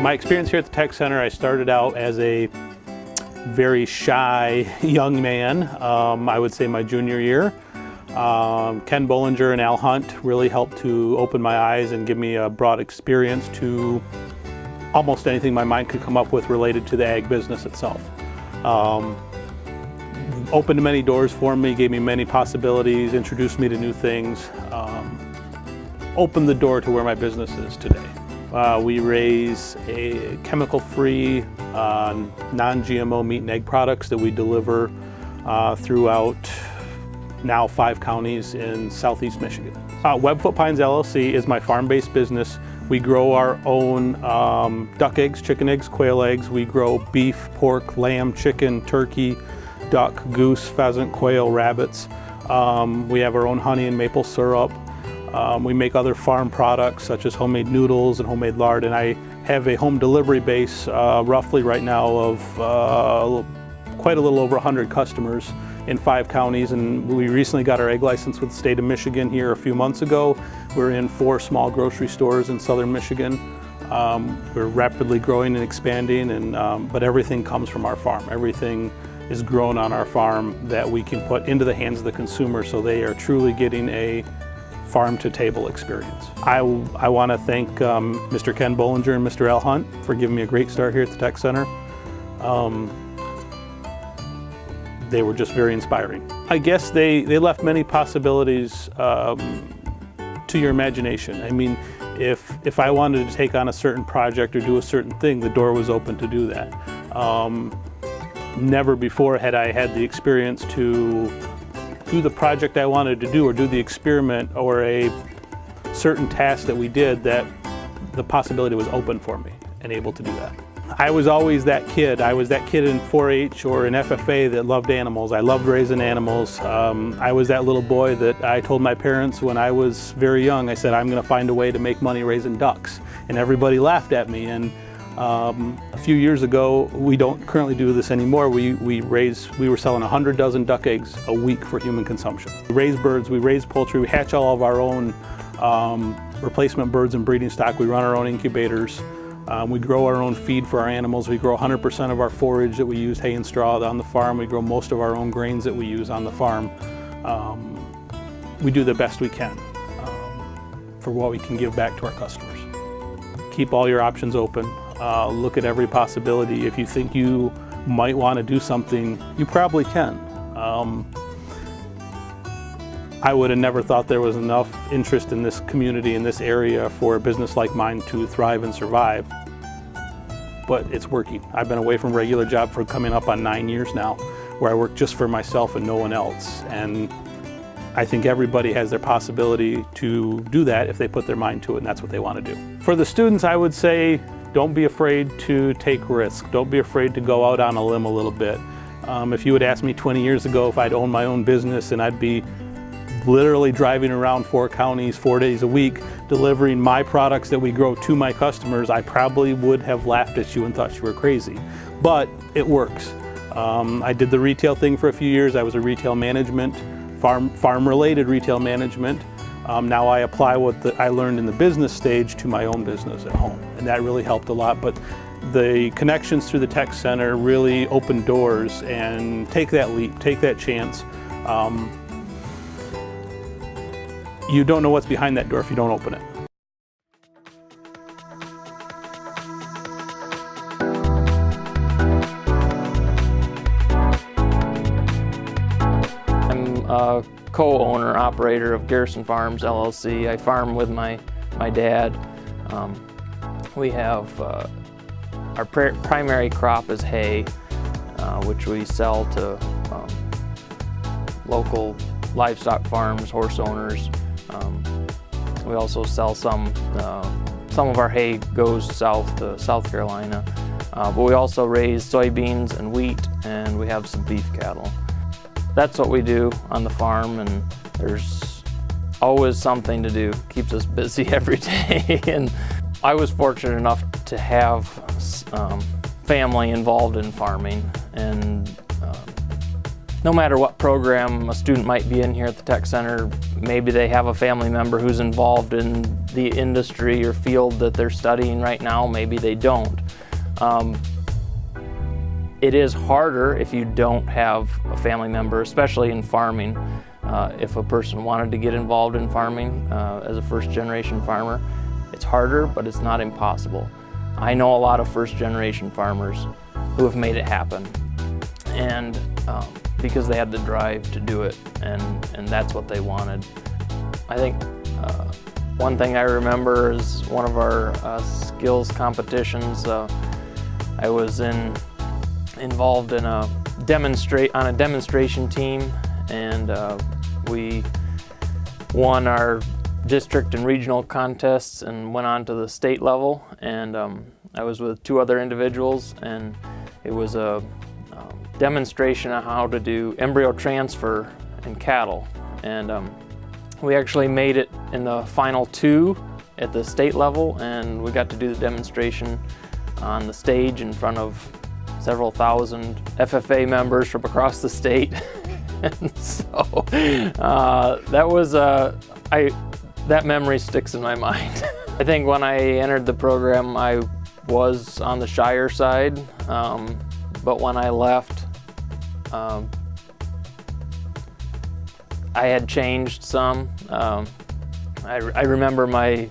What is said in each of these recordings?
My experience here at the Tech Center, I started out as a very shy young man, I would say my junior year. Ken Bollinger and Al Hunt really helped to open my eyes and give me a broad experience to almost anything my mind could come up with related to the ag business itself. Opened many doors for me, gave me many possibilities, introduced me to new things, opened the door to where my business is today. We raise a chemical-free, non-GMO meat and egg products that we deliver throughout now 5 counties in southeast Michigan. Webfoot Pines LLC is my farm-based business. We grow our own duck eggs, chicken eggs, quail eggs. We grow beef, pork, lamb, chicken, turkey, duck, goose, pheasant, quail, rabbits. We have our own honey and maple syrup. We make other farm products such as homemade noodles and homemade lard, and I have a home delivery base roughly right now of quite a little over 100 customers in 5 counties, and we recently got our egg license with the state of Michigan here a few months ago. We're in 4 small grocery stores in southern Michigan. We're rapidly growing and expanding, and but everything comes from our farm. Everything is grown on our farm that we can put into the hands of the consumer, so they are truly getting a farm-to-table experience. I want to thank Mr. Ken Bollinger and Mr. Al Hunt for giving me a great start here at the Tech Center. They were just very inspiring. I guess they left many possibilities to your imagination. I mean, if I wanted to take on a certain project or do a certain thing, the door was open to do that. Never before had I had the experience to do the project I wanted to do or do the experiment or a certain task that we did, that the possibility was open for me and able to do that. I was always that kid. I was that kid in 4-H or in FFA that loved animals. I loved raising animals. I was that little boy that I told my parents when I was very young, I said, I'm going to find a way to make money raising ducks. And everybody laughed at me. And a few years ago, we don't currently do this anymore. We were selling 100 dozen duck eggs a week for human consumption. We raise birds, we raise poultry, we hatch all of our own replacement birds and breeding stock. We run our own incubators. We grow our own feed for our animals. We grow 100% of our forage that we use, hay and straw, on the farm. We grow most of our own grains that we use on the farm. We do the best we can for what we can give back to our customers. Keep all your options open. Look at every possibility. If you think you might want to do something, you probably can. I would have never thought there was enough interest in this community, in this area, for a business like mine to thrive and survive. But it's working. I've been away from a regular job for coming up on 9 years now, where I work just for myself and no one else. And I think everybody has their possibility to do that if they put their mind to it, and that's what they want to do. For the students, I would say, don't be afraid to take risks. Don't be afraid to go out on a limb a little bit. If you had asked me 20 years ago if I'd own my own business and I'd be literally driving around 4 counties 4 days a week, delivering my products that we grow to my customers, I probably would have laughed at you and thought you were crazy. But it works. I did the retail thing for a few years. I was a retail management, farm-related retail management. Now I apply what I learned in the business stage to my own business at home, and that really helped a lot. But the connections through the Tech Center really opened doors, and take that leap, take that chance. You don't know what's behind that door if you don't open it. I'm a co-owner, operator of Garrison Farms LLC. I farm with my dad. We have our primary crop is hay, which we sell to local livestock farms, horse owners. We also sell some of our hay goes south to South Carolina, but we also raise soybeans and wheat, and we have some beef cattle. That's what we do on the farm, and there's always something to do. Keeps us busy every day. And I was fortunate enough to have family involved in farming, and no matter what program a student might be in here at the Tech Center, maybe they have a family member who's involved in the industry or field that they're studying right now, maybe they don't. It is harder if you don't have a family member, especially in farming. If a person wanted to get involved in farming as a first-generation farmer, it's harder, but it's not impossible. I know a lot of first-generation farmers who have made it happen, and because they had the drive to do it, and that's what they wanted. I think one thing I remember is one of our skills competitions. I was involved in on a demonstration team, and we won our district and regional contests and went on to the state level. And I was with 2 other individuals, and it was a demonstration on how to do embryo transfer in cattle. And we actually made it in the final 2 at the state level, and we got to do the demonstration on the stage in front of several thousand FFA members from across the state. And so that memory sticks in my mind. I think when I entered the program, I was on the shyer side, but when I left, I had changed some. I remember my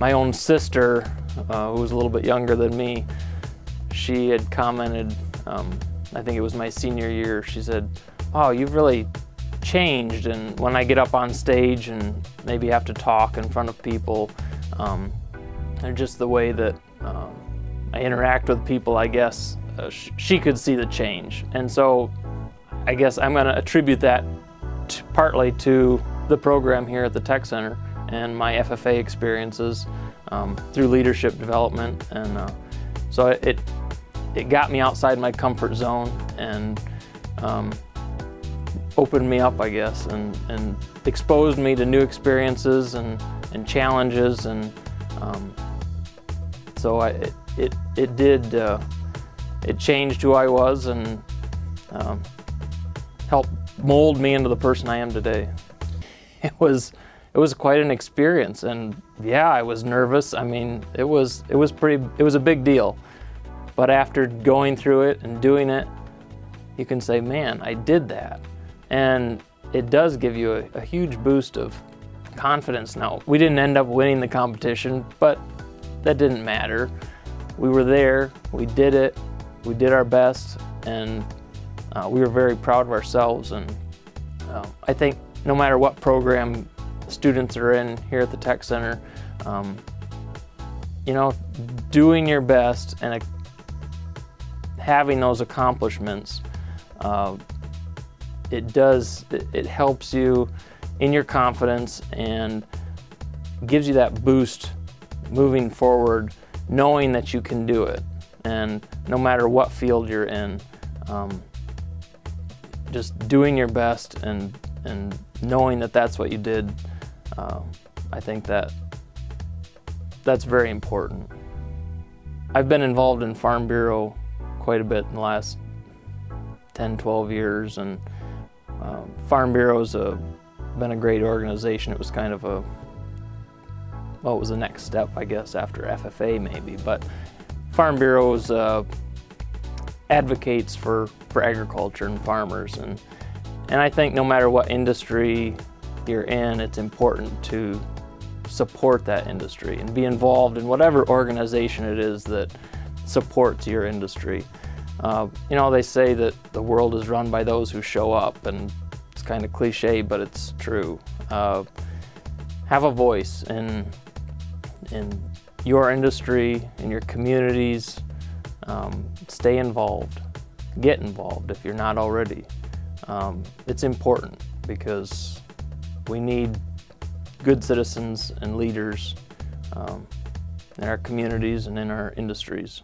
own sister, who was a little bit younger than me, she had commented, I think it was my senior year, she said, "Oh, you've really changed," and when I get up on stage and maybe have to talk in front of people, and just the way that I interact with people, I guess, she could see the change. And so I guess I'm going to attribute that partly to the program here at the Tech Center and my FFA experiences through leadership development. And so it got me outside my comfort zone and opened me up, I guess, and exposed me to new experiences and challenges. And so it changed who I was and helped mold me into the person I am today. It was quite an experience, and yeah, I was nervous. I mean, it was a big deal. But after going through it and doing it, you can say, man, I did that. And it does give you a huge boost of confidence. Now, we didn't end up winning the competition, but that didn't matter. We were there, we did it, we did our best, and we were very proud of ourselves. And I think no matter what program students are in here at the Tech Center, doing your best and having those accomplishments, it helps you in your confidence and gives you that boost moving forward, knowing that you can do it. And no matter what field you're in, just doing your best and knowing that that's what you did, I think that's very important. I've been involved in Farm Bureau quite a bit in the last 10, 12 years, and Farm Bureau's been a great organization. It was kind of it was the next step, I guess, after FFA maybe, but Farm Bureau's advocates for agriculture and farmers, and I think no matter what industry you're in, it's important to support that industry and be involved in whatever organization it is that supports your industry. They say that the world is run by those who show up, and it's kind of cliche, but it's true. Have a voice in your industry, in your communities. Stay involved. Get involved if you're not already. It's important because we need good citizens and leaders in our communities and in our industries.